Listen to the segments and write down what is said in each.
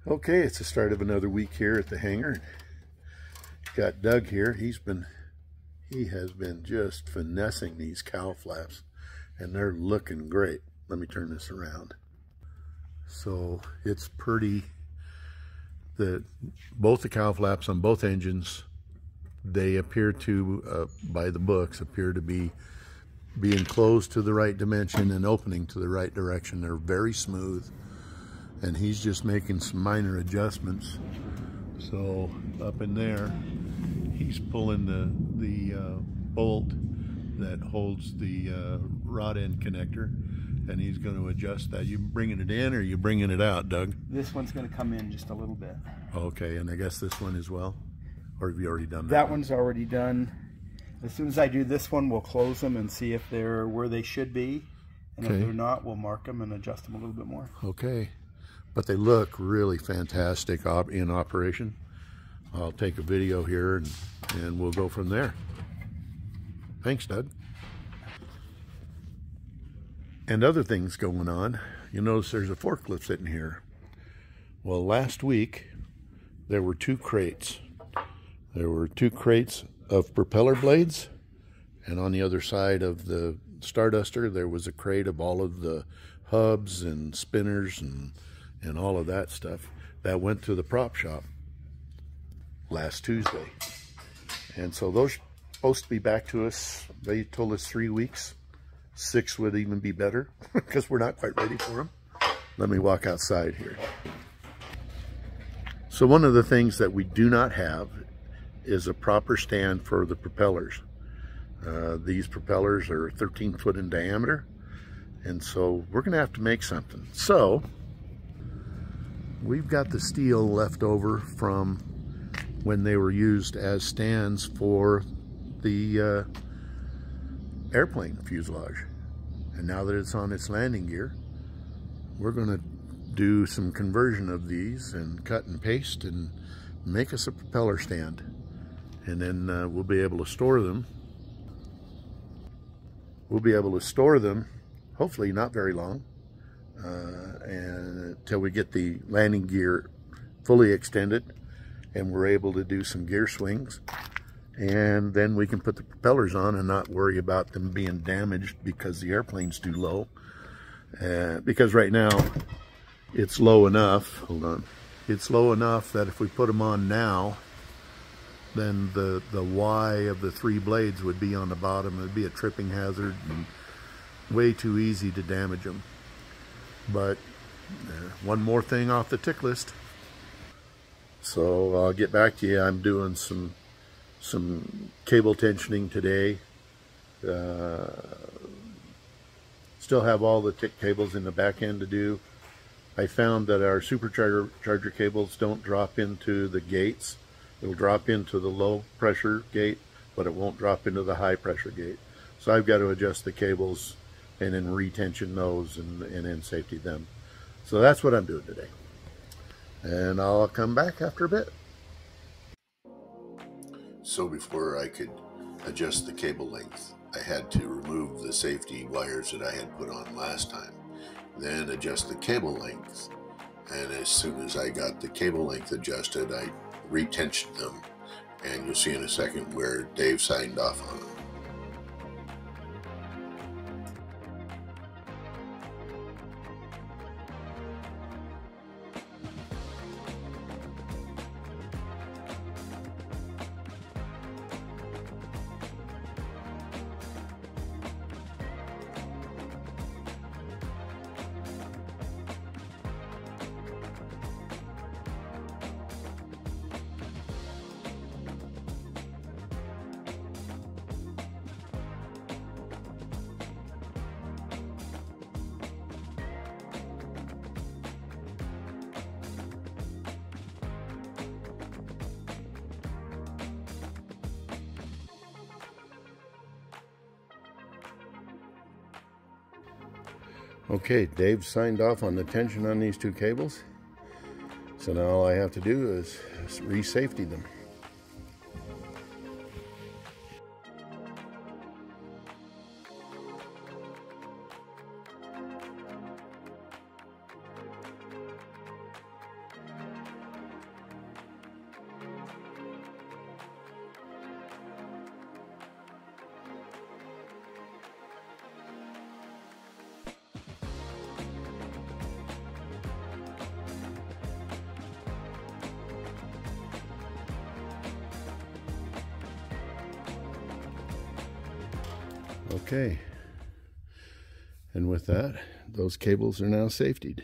Okay, it's the start of another week here at the hangar. Got Doug here. He has been just finessing these cowl flaps, and they're looking great. Let me turn this around. So it's pretty. Both the cowl flaps on both engines, they appear to, by the books, appear to be being closed to the right dimension and opening to the right direction. They're very smooth, and he's just making some minor adjustments. So up in there, he's pulling the bolt that holds the rod end connector, and he's going to adjust that. You bringing it in or you bringing it out, Doug? This one's going to come in just a little bit. Okay, and I guess this one as well? Or have you already done that? That one's already done. As soon as I do this one, we'll close them and see if they're where they should be. And if they're not, we'll mark them and adjust them a little bit more. Okay. But they look really fantastic in operation. I'll take a video here and we'll go from there. Thanks, Doug. And other things going on. You notice there's a forklift sitting here. Well, last week there were two crates. There were two crates of propeller blades, and on the other side of the Starduster there was a crate of all of the hubs and spinners and all of that stuff that went to the prop shop last Tuesday. And so those are supposed to be back to us. They told us 3 weeks. 6 would even be better because we're not quite ready for them. Let me walk outside here. So one of the things that we do not have is a proper stand for the propellers. These propellers are 13 foot in diameter, and so we're going to have to make something. So we've got the steel left over from when they were used as stands for the airplane fuselage. And now that it's on its landing gear, we're going to do some conversion of these and cut and paste and make us a propeller stand. And then we'll be able to store them. We'll be able to store them, hopefully not very long, and until we get the landing gear fully extended and we're able to do some gear swings. And then we can put the propellers on and not worry about them being damaged because the airplane's too low. Because right now it's low enough, hold on, it's low enough that if we put them on now, then the Y of the 3 blades would be on the bottom. It'd be a tripping hazard and way too easy to damage them. But one more thing off the tick list. So I'll get back to you. I'm doing some cable tensioning today. Still have all the tick cables in the back end to do. I found that our supercharger cables don't drop into the gates. It'll drop into the low pressure gate, but it won't drop into the high pressure gate. So I've got to adjust the cables and then retension those and then safety them. So that's what I'm doing today. And I'll come back after a bit. So before I could adjust the cable length, I had to remove the safety wires that I had put on last time, then adjust the cable length. And as soon as I got the cable length adjusted, I retensioned them, and you'll see in a second where Dave signed off on them. Okay, Dave signed off on the tension on these 2 cables. So now all I have to do is re-safety them. Okay. And with that, those cables are now safetied.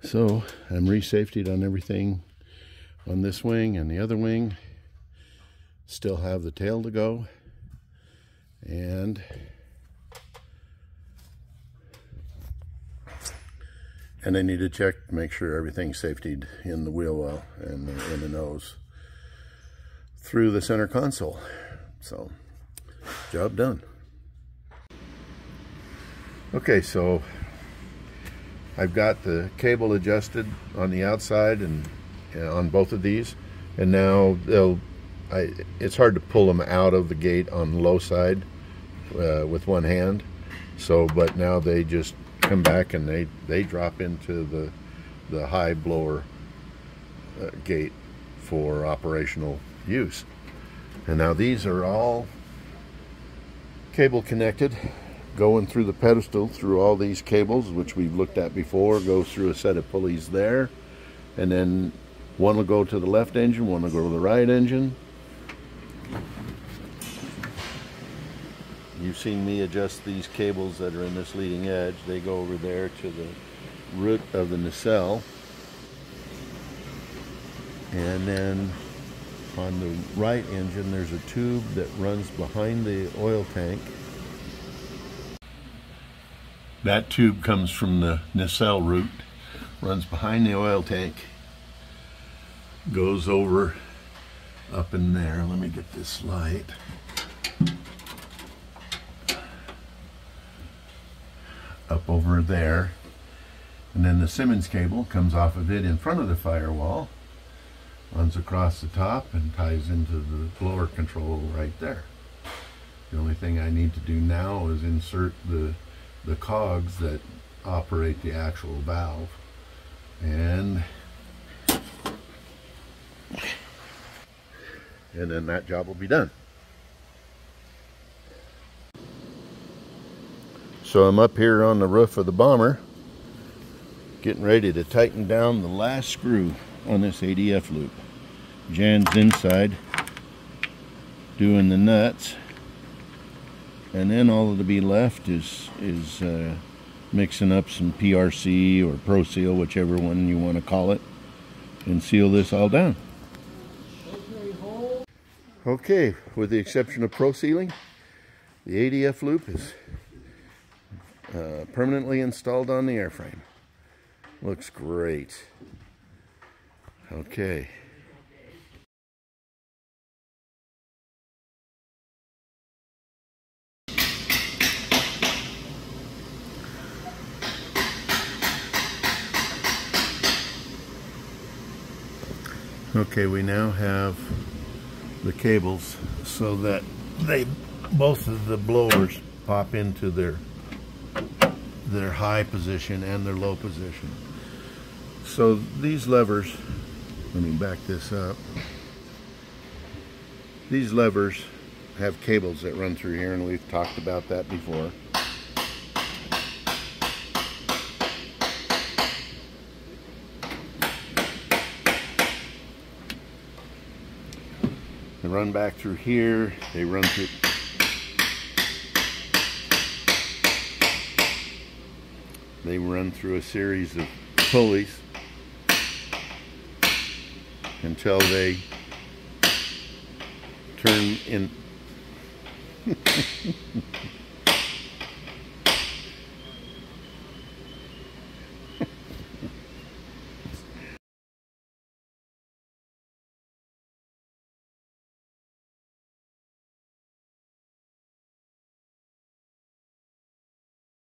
So I'm re-safetied on everything on this wing and the other wing. Still have the tail to go. And I need to check to make sure everything's safetied in the wheel well and in the nose through the center console. So, job done. Okay, so I've got the cable adjusted on the outside and on both of these, and now it's hard to pull them out of the gate on the low side with one hand. So, but now they just come back and they drop into the high blower gate for operational use. And now these are all cable connected, going through the pedestal through all these cables, which we've looked at before. Goes through a set of pulleys there, and then one will go to the left engine, one will go to the right engine. You've seen me adjust these cables that are in this leading edge. They go over there to the root of the nacelle. And then on the right engine, there's a tube that runs behind the oil tank. That tube comes from the nacelle root, runs behind the oil tank, goes over up in there. Let me get this light. Up over there, and then the Simmons cable comes off of it in front of the firewall, runs across the top and ties into the blower control right there. The only thing I need to do now is insert the cogs that operate the actual valve, and then that job will be done. So I'm up here on the roof of the bomber, getting ready to tighten down the last screw on this ADF loop. Jan's inside doing the nuts, and then all that'll be left is mixing up some PRC or Pro Seal, whichever one you want to call it, and seal this all down. Okay, with the exception of Pro Sealing, the ADF loop is permanently installed on the airframe. Looks great. Okay. Okay, we now have the cables so that both of the blowers pop into their high position and their low position. So these levers, let me back this up. These levers have cables that run through here, and we've talked about that before. They run back through here, they run through a series of pulleys until they turn in